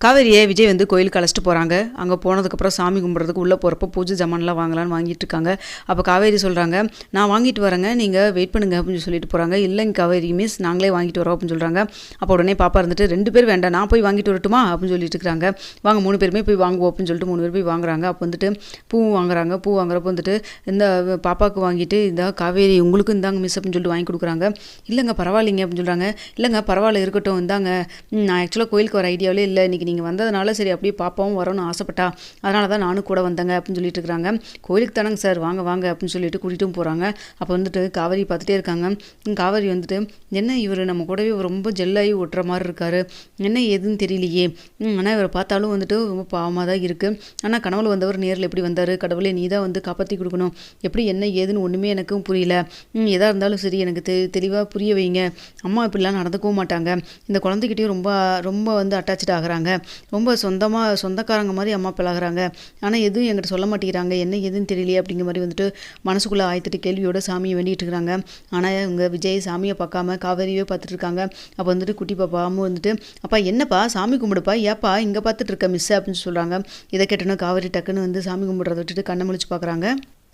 காவேரியை விஜய் வந்து கோயிலுக்கு அழைச்சிட்டு போகிறாங்க. அங்கே போனதுக்கப்புறம் சாமி கும்பிட்றதுக்கு உள்ளே போகிறப்போ பூஜை ஜாமான்லாம் வாங்கலான்னு வாங்கிட்டு இருக்காங்க. அப்போ காவேரி சொல்கிறாங்க, நான் வாங்கிட்டு வரேங்க, நீங்கள் வெயிட் பண்ணுங்க அப்படின்னு சொல்லிட்டு போகிறாங்க. இல்லைங்க காவேரி மிஸ், நாங்களே வாங்கிட்டு வரோம் அப்படின்னு சொல்கிறாங்க. அப்போ உடனே பாப்பா இருந்துட்டு 2 பேர் வேண்டாம், நான் போய் வாங்கிட்டு வரட்டுமா அப்படின்னு சொல்லிட்டு இருக்காங்க. வாங்க 3 பேருமே போய் வாங்குவோம் அப்படின்னு சொல்லிட்டு 3 பேர் போய் வாங்குறாங்க. அப்போ வந்துட்டு பூ வாங்குறாங்க. பூ வாங்குறப்போ வந்துட்டு இந்த பாப்பாவுக்கு வாங்கிட்டு இந்த காவேரி உங்களுக்கும் இந்தாங்க மிஸ் அப்படின்னு சொல்லிட்டு வாங்கி கொடுக்குறாங்க. இல்லைங்க பரவாயில்லைங்க அப்படின்னு சொல்கிறாங்க. இல்லைங்க பரவாயில்ல இருக்கட்டும் இந்தாங்க, நான் ஆக்சுவலாக கோயிலுக்கு வர ஐடியாவிலே இல்லை, இன்றைக்கி நீங்கள் வந்ததுனால சரி அப்படியே பாப்பாவும் வரணும்னு ஆசைப்பட்டா, அதனால தான் நானும் கூட வந்தேங்க அப்படின்னு சொல்லிட்டு இருக்கிறாங்க. கோயிலுக்கு தானங்க சார், வாங்க வாங்க அப்படின்னு சொல்லிட்டு கூட்டிகிட்டும் போகிறாங்க. அப்போ வந்துட்டு காவேரி பார்த்துட்டே இருக்காங்க. காவேரி வந்துட்டு என்ன இவர் நம்ம கூடவே ரொம்ப ஜெல்லாகி ஒட்டுற மாதிரி இருக்காரு, என்ன ஏதுன்னு தெரியலையே, ஆனால் இவரை பார்த்தாலும் வந்துட்டு ரொம்ப பாவமாக தான் இருக்குது. ஆனால் கனவுல வந்தவர் நேரில் எப்படி வந்தார், கடவுளே நீ தான் வந்து காப்பாற்றி கொடுக்கணும், எப்படி என்ன ஏதுன்னு ஒன்றுமே எனக்கும் புரியல, எதாக இருந்தாலும் சரி எனக்கு தெளிவாக புரிய வைங்க. அம்மா இப்படிலாம் நடந்துக்கவும் மாட்டாங்க, இந்த குழந்தைகிட்டையும் ரொம்ப ரொம்ப வந்து அட்டாச்சு ஆகுறாங்க, ரொம்ப சொந்தக்காரங்க மாதிரி அம்மா பழகுறாங்க, ஆனால் எதுவும் என்கிட்ட சொல்ல மாட்டேங்கிறாங்க, என்ன எதுன்னு தெரியலையே அப்படிங்கிற மாதிரி வந்துட்டு மனசுக்குள்ளே 1008 கேள்வியோட சாமியை வேண்டிகிட்டு இருக்கிறாங்க. ஆனால் இவங்க விஜய் சாமியை பார்க்காம காவேரியே பார்த்துட்டு இருக்காங்க. அப்போ வந்துட்டு குட்டி பாப்பாவும் வந்துட்டு, அப்பா என்னப்பா சாமி கும்பிடுப்பா, ஏப்பா இங்கே பார்த்துட்டு இருக்க மிஸ் அப்படின்னு சொல்கிறாங்க. இதை கேட்டோன்னா காவேரி டக்குன்னு வந்து சாமி கும்பிட்றத விட்டுட்டு கண்ணை முழிச்சு பார்க்குறாங்க.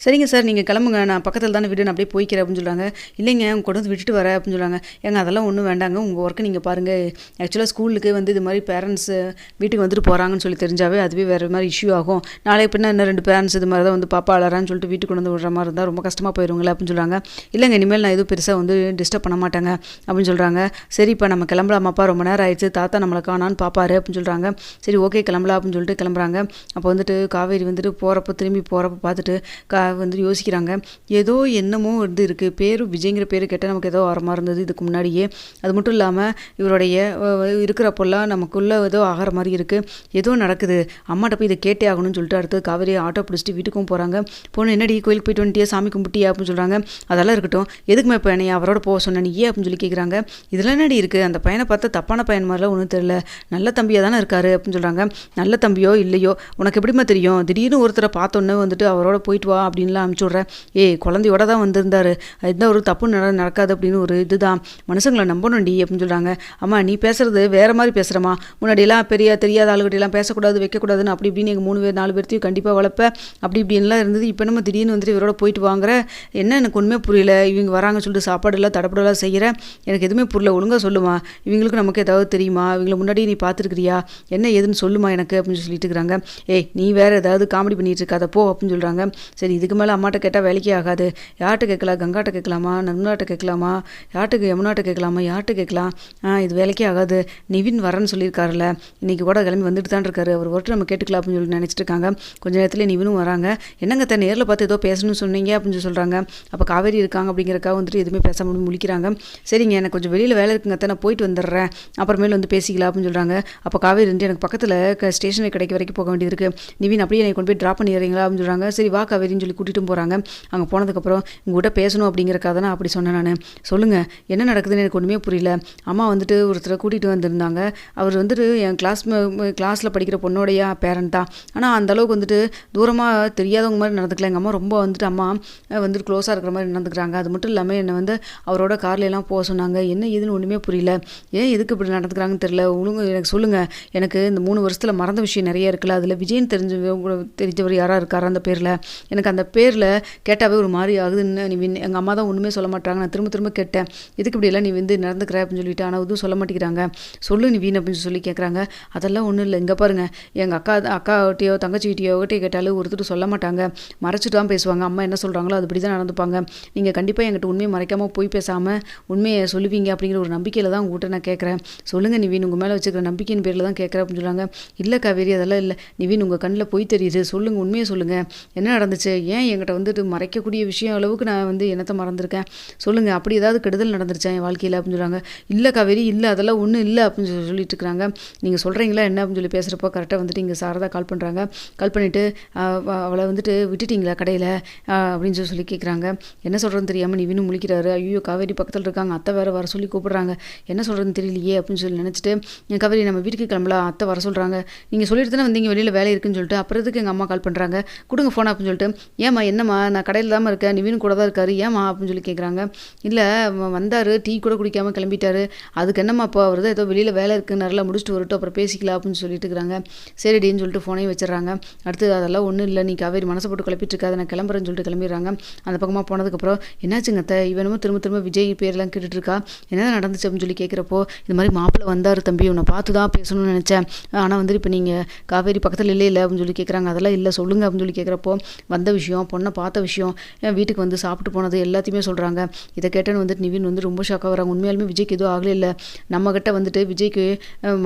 சரிங்க சார் நீங்கள் கிளம்புங்க, நான் பக்கத்தில் தானே வீடு, நான் அப்படியே போய்க்கிறேன் அப்படின்னு சொல்கிறாங்க. இல்லைங்க உங்க கொண்டு வந்து விட்டுட்டு வரேன் அப்படின்னு சொல்கிறாங்க. ஏங்க அதெல்லாம் ஒன்றும் வேண்டாங்க, உங்கள் ஒர்க்கை நீங்கள் பாருங்கள். ஆக்சுவலாக ஸ்கூலுக்கு வந்து இது மாதிரி பேரண்ட்ஸு வீட்டுக்கு வந்துட்டு போகிறாங்கன்னு சொல்லி தெரிஞ்சாவே அதுவே வேறு மாதிரி இஷ்யூ ஆகும். நாளை பின்னா இன்னும் 2 பேரண்ட்ஸ் இது மாதிரி தான் வந்து பாப்பா அழறான்னு சொல்லிட்டு வீட்டுக்கு கொண்டு வந்து விடுற மாதிரி இருந்தால் ரொம்ப கஷ்டமாக போயிடுங்களே அப்படின்னு சொல்கிறாங்க. இல்லைங்க இனிமேல் நான் எதுவும் பெருசாக வந்து டிஸ்டர்ப் பண்ண மாட்டேங்க அப்படின்னு சொல்கிறாங்க. சரி இப்போ நம்ம கிளம்பலாமாப்பா, ரொம்ப நேரம் ஆயிடுச்சு, தாத்தா நம்மளை காணான்னு பாப்பாரு அப்படின்னு சொல்கிறாங்க. சரி ஓகே கிளம்பலாம் அப்படின்னு சொல்லிட்டு கிளம்புறாங்க. அப்போ வந்துட்டு காவேரி வந்துட்டு திரும்பி போகிறப்ப பார்த்துட்டு வந்துட்டு யோசிக்கிறாங்க. ஏதோ என்னமோ வந்து இருக்குது, பேர் விஜய்ங்கிற பேர் கேட்டால் நமக்கு ஏதோ ஆரமாக இருந்தது இதுக்கு முன்னாடியே. அது மட்டும் இல்லாமல் இவருடைய இருக்கிறப்பெல்லாம் நமக்குள்ளே ஏதோ ஆகிற மாதிரி இருக்குது, ஏதோ நடக்குது, அம்மாட்ட போய் இதை கேட்டே ஆகணும்னு சொல்லிட்டு அடுத்து காவேரி ஆட்டோ பிடிச்சிட்டு வீட்டுக்கும் போகிறாங்க. போன என்னடி கோயிலுக்கு போயிட்டு வந்துட்டியா, சாமி கும்பிட்டியா அப்படின்னு சொல்கிறாங்க. அதெல்லாம் இருக்கட்டும், எதுக்குமே இப்போ என்னை அவரோட போக சொன்னேன் நீ அப்படின்னு சொல்லி கேட்குறாங்க. இதெல்லாம் என்னடி இருக்குது, அந்த பையனை பார்த்தா தப்பான பையன் மாதிரிலாம் ஒன்றும் தெரியல, நல்ல தம்பியாக தானே இருக்காரு அப்படின்னு சொல்கிறாங்க. நல்ல தம்பியோ இல்லையோ உனக்கு எப்படிமா தெரியும், திடீர்னு ஒருத்தரை பார்த்தோன்னே வந்துட்டு அவரோட போயிட்டு வா அப்படின்லாம் அனுப்பிச்சுட்றேன். குழந்தையோட தான் வந்திருந்தாரு, எந்த ஒரு தப்பு நடக்காது அப்படின்னு ஒரு இதுதான், மனுஷங்களை நம்பணும்டி அப்படின்னு சொல்கிறாங்க. அம்மா நீ பேசுறது வேற மாதிரி பேசுகிறம்மா, முன்னாடியெல்லாம் தெரியாத ஆளுகிட்டெல்லாம் பேசக்கூடாது வைக்கக்கூடாதுன்னு அப்படி இப்படின்னு எங்கள் 3 பேர் 4 பேர்த்தையும் கண்டிப்பாக வளர்ப்பேன் அப்படி இப்படின்லாம் இருந்தது. இப்போ நம்ம திடீர்னு வந்துட்டு இவரோட போயிட்டு வாங்குற, என்ன எனக்கு ஒன்றுமே புரியல, இவங்க வராங்கன்னு சொல்லிட்டு சாப்பாடு எல்லாம் தடப்படலாம் செய்கிறேன், எனக்கு எதுவுமே புரியல, ஒழுங்காக சொல்லுமா, இவங்களுக்கு நமக்கு ஏதாவது தெரியுமா, இவங்களை முன்னாடி நீ பார்த்துருக்கிறியா, என்ன ஏதுன்னு சொல்லுமா எனக்கு அப்படின்னு சொல்லிட்டு இருக்கிறாங்க. நீ வேறு ஏதாவது காமெடி பண்ணிட்டு இருக்காத போ அப்படின்னு சொல்கிறாங்க. சரி இதுக்கு மேலே அம்மாட்ட கேட்டால் வேலைக்கே ஆகாது, யார்கிட்ட கேட்கலாம், கங்காட்ட கேட்கலாமா, நர்மலாட்ட கேட்கலாமா, யமுனாட்ட கேட்கலாமா, யார்கிட்ட கேட்கலாம், இது வேலைக்கே ஆகாது, நிவின் வரேன்னு சொல்லியிருக்காருல்ல, இன்றைக்கி கூட கிளம்பி வந்துட்டு தான் இருக்காரு, அவர் ஒருத்தர் நம்ம கேட்டுக்கலாம் அப்படின்னு சொல்லி நினச்சிட்டு இருக்காங்க. கொஞ்சம் நேரத்தில் நிவினும் வராங்க. என்னங்க தான் நேரில் பார்த்து ஏதோ பேசணும்னு சொன்னீங்க அப்படின்னு சொல்லி சொல்கிறாங்க. அப்போ காவேரி இருக்காங்க அப்படிங்கிறக்காக வந்துட்டு எதுவுமே பேசாமல் முழிக்கிறாங்க. சரிங்க எனக்கு கொஞ்சம் வெளியில் வேலை இருக்குங்க தான், நான் போயிட்டு வந்துடுறேன், அப்புறமேல வந்து பேசிக்கலாம் அப்படின்னு சொல்கிறாங்க. அப்போ காவேரி வந்து எனக்கு பக்கத்தில் ஸ்டேஷனுக்கு கிடைக்க வரைக்கும் போக வேண்டியது இருக்குது, நிவின் அப்படியே என்னை கொண்டு போய் ட்ராப் பண்ணிடுறீங்களா அப்படின்னு சொல்கிறாங்க. சரி வா காவேரின்னு சொல்லி கூட்டிகிட்டு போகிறாங்க. அங்கே போனதுக்கப்புறம் உங்கள்கிட்ட பேசணும் அப்படிங்கிறக்காக தான் அப்படி சொன்னேன் நான், சொல்லுங்கள் என்ன நடக்குதுன்னு எனக்கு ஒன்றுமே புரியல. அம்மா வந்துட்டு ஒருத்தரை கூட்டிகிட்டு வந்திருந்தாங்க, அவர் வந்துட்டு என் கிளாஸில் படிக்கிற பொண்ணோடைய பேரண்ட் தான், ஆனால் அந்தளவுக்கு வந்துட்டு தூரமாக தெரியாதவங்க மாதிரி நடந்துக்கல, எங்கள் அம்மா ரொம்ப வந்துட்டு அம்மா வந்துட்டு க்ளோஸாக இருக்கிற மாதிரி நடந்துக்கிறாங்க, அது மட்டும் இல்லாமல் என்னை வந்து அவரோட கார்லாம் போக சொன்னாங்க, என்ன ஏதுன்னு ஒன்றுமே புரியல, எதுக்கு இப்படி நடந்துக்கிறாங்கன்னு தெரியல, எனக்கு சொல்லுங்கள், எனக்கு இந்த 3 வருஷத்தில் மறந்த விஷயம் நிறைய இருக்குல்ல, அதில் விஜயன் தெரிஞ்சவர் யாராக இருக்காரா அந்த பேரில், எனக்கு அந்த பேரில் கேட்டாவே ஒரு மாதிரி ஆகுதுன்னு நிவின், எங்கள் அம்மா தான் ஒன்றுமே சொல்ல மாட்டாங்க, நான் திரும்ப கேட்டேன் எதுக்கு இப்படியெல்லாம் நீ வந்து நடந்துக்கிற அப்படின்னு சொல்லிட்டு, ஆனால் எதுவும் சொல்ல மாட்டேங்கிறாங்க, சொல்லு நிவின் அப்படின்னு சொல்லி கேட்குறாங்க. அதெல்லாம் ஒன்றும் இல்லை, இங்கே பாருங்கள், எங்கள் அக்காவட்டையோ தங்கச்சிக்கிட்டையோ கேட்டாலும் ஒருத்தர் சொல்ல மாட்டாங்க, மறைச்சிட்டு தான் பேசுவாங்க, அம்மா என்ன சொல்கிறாங்களோ அது அப்படி தான் நடந்துப்பாங்க, நீங்கள் கண்டிப்பாக என்கிட்ட உண்மையை மறைக்காமல் போய் பேசாமல் உண்மையை சொல்லுவீங்க அப்படிங்கிற ஒரு நம்பிக்கையில் தான் உங்கள்கிட்ட நான் கேட்குறேன், சொல்லுங்கள் நிவின், உங்கள் மேலே வச்சுக்கிற நம்பிக்கையின் பேரில் தான் கேட்குறேன் அப்படின்னு சொல்கிறாங்க. இல்லை காவேரி அதெல்லாம் இல்லை நிவின், உங்கள் கண்ணில் போய் தெரியுது, சொல்லுங்கள் உண்மையை சொல்லுங்கள், என்ன நடந்துச்சு, ஏன் என்கிட்ட வந்துட்டு மறைக்கக்கூடிய விஷயம் அளவுக்கு நான் வந்து என்னத்தை மறந்துருக்கேன், சொல்லுங்கள், அப்படி ஏதாவது கெடுதல் நடந்துருச்சா என் வாழ்க்கையில் அப்படின்னு சொல்கிறாங்க. இல்லை காவேரி இல்லை அதெல்லாம் ஒன்றும் இல்லை அப்படின்னு சொல்லிட்டு இருக்கிறாங்க. நீங்கள் சொல்கிறீங்களா என்ன அப்படின்னு சொல்லி பேசுகிறப்போ கரெக்டாக வந்துட்டு இங்கே சாரதா கால் பண்ணுறாங்க. கால் பண்ணிவிட்டு அவளை வந்துட்டு விட்டுட்டிங்களா கடையில் அப்படின்னு சொல்லி கேட்குறாங்க. என்ன சொல்கிறதுன்னு தெரியாமல் நிவினும் முழிக்கிறாரு. ஐயோ காவேரி பக்கத்தில் இருக்காங்க, அத்தை வேறு வர சொல்லி கூப்பிட்றாங்க, என்ன சொல்கிறதுன்னு தெரியலையே அப்படின்னு சொல்லி நினச்சிட்டு, காவேரி நம்ம வீட்டுக்கு கிளம்பலாம், அத்தை வர சொல்கிறாங்க, நீங்கள் சொல்லிட்டு தானே வந்தீங்க வெளியில் வேலை இருக்குன்னு சொல்லிட்டு, அப்புறம் எதுக்கு எங்கள் அம்மா கால் பண்ணுறாங்க, கொடுங்க ஃபோன் அப்படின்னு சொல்லிட்டு, ஏம்மா என்னம்மா நான் கடையில் தாம்மா இருக்கேன், நிவின் கூட தான் இருக்காரு, ஏம்மா அப்படின்னு சொல்லி கேட்குறாங்க. இல்லை வந்தார், டீ கூட குடிக்காமல் கிளம்பிட்டாரு, அதுக்கு என்னம்மா இப்போ அவர் தான் ஏதோ வெளியில் வேலை இருக்குன்னாரில் முடிச்சுட்டு வரட்டும் அப்புறம் பேசிக்கலாம் அப்படின்னு சொல்லிட்டு இருக்கிறாங்க. சரிடின்னு சொல்லிட்டு ஃபோனையும் வச்சிடறாங்க. அடுத்து அதெல்லாம் ஒன்றும் இல்லை, நீ காவேரி மனசை போட்டு குழப்பிட்டு இருக்காது, நான் கிளம்புறேன்னு சொல்லிட்டு கிளம்பிடுறாங்க. அந்த பக்கமாக போனதுக்கப்புறம் என்னாச்சுங்க அத்தை, இவனும் திரும்ப திரும்ப விஜய் பேரெல்லாம் கேட்டுட்டு இருக்கா, என்னதான் நடந்துச்சு அப்படின்னு சொல்லி கேட்குறப்போ, இந்த மாதிரி மாப்பிள்ளை வந்தார் தம்பி, உன்னை பார்த்து தான் பேசணும்னு நினச்சேன், ஆனால் வந்துட்டு இப்போ நீங்கள் காவேரி பக்கத்தில் இல்லை அப்படின்னு சொல்லி கேட்குறாங்க. அதெல்லாம் இல்லை சொல்லுங்கள் அப்படின்னு சொல்லி கேட்குறப்போ, வந்த விஷயம், பொண்ணை பார்த்த விஷயம், வீட்டுக்கு வந்து சாப்பிட்டு போனது எல்லாத்தையுமே சொல்கிறாங்க. இதை கேட்டேன்னு வந்துட்டு நிவின் வந்து ரொம்ப ஷாக்காக வராங்க. உண்மையாலுமே விஜய்க்கு எதுவும் ஆகலை இல்லை, நம்மக்கிட்ட வந்துட்டு விஜய்க்கு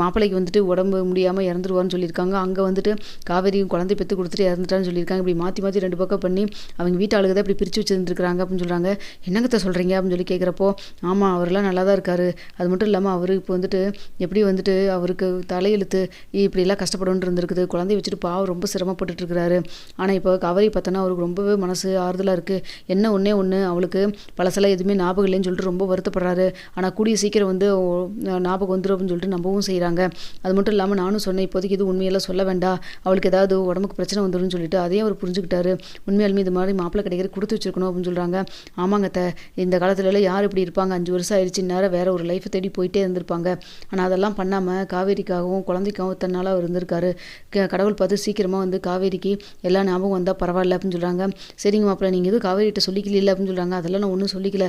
மாப்பிள்ளைக்கு வந்துட்டு உடம்பு முடியாமல் இறந்துருவான்னு சொல்லியிருக்காங்க, அங்கே வந்துட்டு காவேரியும் குழந்தை பெற்று கொடுத்துட்டு இறந்துட்டான்னு சொல்லியிருக்காங்க. இப்படி மாற்றி மாற்றி 2 பக்கம் பண்ணி அவங்க வீட்டு ஆளுக தான் இப்படி பிரித்து வச்சுருந்துருக்காங்க அப்படின்னு சொல்கிறாங்க. என்னங்கத்த சொல்கிறீங்க அப்படின்னு சொல்லி கேட்குறப்போ, ஆமாம் அவரெல்லாம் நல்லா தான் இருக்கார், அது மட்டும் இல்லாமல் அவர் இப்போ வந்துட்டு எப்படி வந்துட்டு அவருக்கு தலையெழுத்து இப்படிலாம் கஷ்டப்படணுன்னு இருந்திருக்குது, குழந்தைய வச்சுட்டு பாவம் ரொம்ப சிரமப்பட்டுட்டு இருக்கிறாரு. ஆனால் இப்போ காவேரி பார்த்தோன்னா அவருக்கு ரொம்பவே மனசு ஆறுதலாக இருக்குது. என்ன ஒன்று அவளுக்கு பழசெல்லாம் எதுவுமே ஞாபகம் இல்லைன்னு சொல்லிட்டு ரொம்ப வருத்தப்படுறாரு. ஆனால் கூடிய சீக்கிரம் வந்து ஞாபகம் வந்துடும் அப்படின்னு சொல்லிட்டு நம்பவும் செய்கிறாங்க. அது மட்டும் இல்லாமல் நானும் சொன்னேன், இப்போதைக்கு இது உண்மையெல்லாம் சொல்ல வேண்டாம், அவளுக்கு ஏதாவது உடம்புக்கு பிரச்சனை வந்துடும் சொல்லிட்டு அதையும் அவர் புரிஞ்சுக்கிட்டாரு. உண்மையாலுமே இது மாதிரி மாப்பிள்ளை கிடைக்கிற கொடுத்து வச்சிருக்கணும் அப்படின்னு சொல்கிறாங்க. ஆமாங்க இந்த காலத்துலலாம் யார் இப்படி இருப்பாங்க, 5 வருஷம் ஆயிடுச்சு, நேரம் வேற ஒரு லைஃப்பை தேடி போயிட்டே இருந்திருப்பாங்க. ஆனால் அதெல்லாம் பண்ணாமல் காவேரிக்காகவும் குழந்தைக்காகவும் தன்னால் அவர் இருந்திருக்காரு. கடவுள் பார்த்து சீக்கிரமாக வந்து காவேரிக்கு எல்லா ஞாபகம் வந்தால் பரவாயில்ல அப்படின்னு சொல்கிறாங்க. சரிங்க மாப்பிள்ளை, நீங்கள் எதுவும் காவேரிகிட்ட சொல்லிக்கல அப்படின்னு சொல்கிறாங்க. அதெல்லாம் நான் ஒன்றும் சொல்லிக்கல,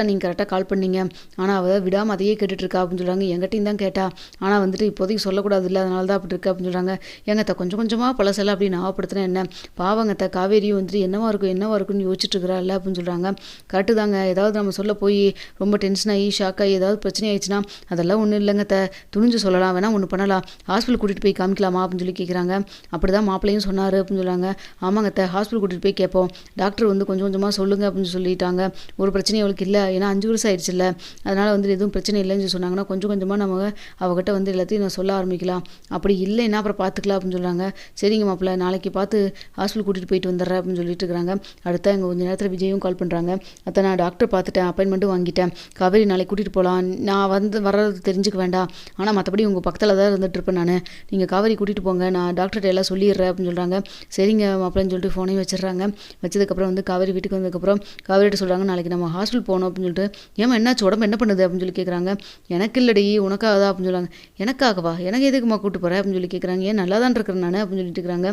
நீங்கள் கரெக்டாக கால் பண்ணீங்க, ஆனால் அவள் விடாமல் அதையே கேட்டுட்ருக்கா அப்படின்னு சொல்கிறாங்க. எங்கிட்டையும் தான் கேட்டா, ஆனால் வந்துட்டு இப்போதைக்கு சொல்லக்கூடாது இல்லை, அதனால தான் அப்படி இருக்கு அப்படின்னு சொல்கிறாங்க. ஏங்கத்த கொஞ்சம் கொஞ்சமாக பழசெல்லாம் அப்படி ஞாபகப்படுத்தினா என்ன, பாவங்கத்த காவேரியும் வந்துட்டு என்னவா இருக்குன்னு யோசிச்சுட்டு இருக்கிறா இல்லை அப்படின்னு சொல்கிறாங்க. கரெக்டு தாங்க, ஏதாவது நம்ம சொல்ல போய் ரொம்ப டென்ஷன் ஆகி ஷாக் ஆகி ஏதாவது பிரச்சனை ஆயிடுச்சுன்னா அதெல்லாம் ஒன்றும் இல்லைங்க துணிஞ்சு சொல்லலாம், வேணா ஒன்று பண்ணலாம், ஹாஸ்பிட்டல் கூட்டிகிட்டு போய் காமிக்கலாமா அப்படின்னு சொல்லி கேட்குறாங்க. அப்படி தான் மாப்பிள்ளையும் சொன்னார் அப்படின்னு சொல்கிறாங்க. ஆமாங்க ஹாஸ்பிட்டல் கூட்டிகிட்டு போய் கேட்போம், டாக்டர் வந்து கொஞ்சம் கொஞ்சமாக சொல்லுங்கள் அப்படின்னு சொல்லிட்டாங்க. ஒரு பிரச்சனையும் அவளுக்கு இல்லை, ஏன்னா 5 வருஷம் ஆயிடுச்சுல்ல, அதனால் வந்து எதுவும் பிரச்சனை இல்லைன்னு சொல்லி சொன்னாங்கன்னா கொஞ்சம் கொஞ்சமாக நம்ம அவகிட்ட வந்து எல்லாத்தையும் நான் சொல்ல ஆரம்பிக்கலாம், அப்படி இல்லைன்னா அப்புறம் பார்த்துக்கலாம் அப்படின்னு சொல்கிறாங்க. சரிங்க மாப்பிள்ளை, நாளைக்கு பார்த்து ஹாஸ்பிட்டல் கூட்டிகிட்டு போயிட்டு வந்துடுறேன் அப்படின்னு சொல்லிட்டு இருக்கிறாங்க. அடுத்த எங்கள் கொஞ்சம் நேரத்தில் விஜயும் கால் பண்ணுறாங்க. அத்தை நான் டாக்டர் பார்த்துட்டேன், அப்பாயின்மெண்ட்டும் வாங்கிட்டேன், காவேரி நாளைக்கு கூட்டிகிட்டு போகலாம், நான் வந்து வர்றது தெரிஞ்சுக்க வேண்டாம், ஆனால் மற்றபடி உங்கள் பக்கத்தில் தான் இருந்துட்டு இருப்பேன் நான், நீங்கள் காவேரி கூட்டிகிட்டு போங்க, நான் டாக்டர்கிட்ட எல்லாம் சொல்லிடுறேன் அப்படின்னு சொல்கிறாங்க. சரிங்க மாப்பிள்ளைன்னு சொல்லிட்டு ஃபோனையும் வச்சிடுறாங்க. வச்சதுக்கப்புறம் வந்து காவேரி வீட்டுக்கு வந்ததுக்கப்புறம் காவேரிட்ட சொல்கிறாங்க, நாளைக்கு நம்ம ஹாஸ்பிட்டல் போகணும் அப்படின்னு சொல்லிட்டு. ஏமா என்னாச்சு, உடம்பு என்ன பண்ணுது அப்படின்னு சொல்லி கேட்குறாங்க. எனக்கு இல்லடி உனக்காக தான் அப்படின்னு சொல்கிறாங்க. எனக்காகவா, எனக்கு எதுக்குமா கூப்பிட்டு போகிறேன் அப்படின்னு சொல்லி கேட்குறாங்க. ஏன் நல்லா தான் இருக்கிறேன் நான் அப்படின்னு சொல்லிட்டு இருக்கிறாங்க.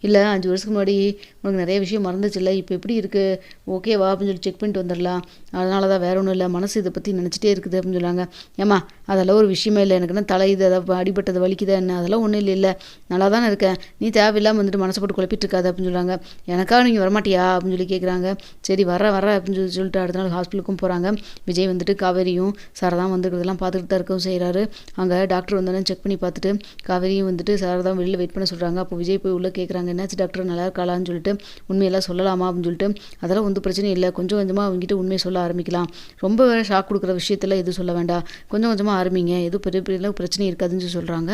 இல்லை 5 வருஷத்துக்கு முன்னாடி உனக்கு நிறைய விஷயம் மறந்துச்சு இல்லை, இப்போ எப்படி இருக்குது, ஓகேவா அப்படின்னு சொல்லி செக் பண்ணிட்டு வந்துடலாம், அதனால தான் வேற ஒன்றும் இல்லை, மனசு இதை பற்றி நினச்சிட்டே இருக்குது அப்படின்னு சொல்கிறாங்க. ஏம்மா அதெல்லாம் ஒரு விஷயமே இல்லை, எனக்கு என்ன தலை இது அதை அடிபட்டது வலிக்குதா என்ன, அதெல்லாம் ஒன்றும் இல்லை நல்லா தானே இருக்கேன், நீ தேவையில்லாமல் வந்துட்டு மனசை போட்டு குழப்பிட்டு இருக்காது அப்படின்னு சொல்கிறாங்க. எனக்காக நீங்கள் வரமாட்டியா அப்படின்னு சொல்லி கேட்குறாங்க. சரி வர அப்படின்னு சொல்லிட்டு அடுத்த நாள் ஹாஸ்பிட்டலுக்கும் போகிறாங்க. விஜய் வந்துட்டு காவேரியும் சாரதான் வந்துருக்கிறதெல்லாம் பார்த்துக்கிட்டு தான் இருக்கவும் செய்கிறாரு. அங்கே டாக்டர் வந்தோடனே செக் பண்ணி பார்த்துட்டு காவேரியும் வந்துட்டு சாரதான் வெளியில் வெயிட் பண்ண சொல்கிறாங்க. அப்போ விஜய் போய் உள்ளே கேட்குறாங்க, என்னாச்சு டாக்டர் நல்லா இருக்காளான்னு சொல்லிட்டு, உண்மையெல்லாம் சொல்லலாமா அப்படின்னு சொல்லிட்டு. அதெல்லாம் வந்து பிரச்சனை இல்லை, கொஞ்சம் கொஞ்சமாக அவங்ககிட்ட உண்மையை சொல்ல ஆரம்பிக்கலாம், ரொம்ப ஷாக் கொடுக்குற விஷயத்தில் எதுவும் சொல்ல வேண்டாம், கொஞ்சம் கொஞ்சமாக ஆரம்பிங்க, எதுவும் பெரிய பிரச்சனை இருக்காதுன்னு சொல்கிறாங்க.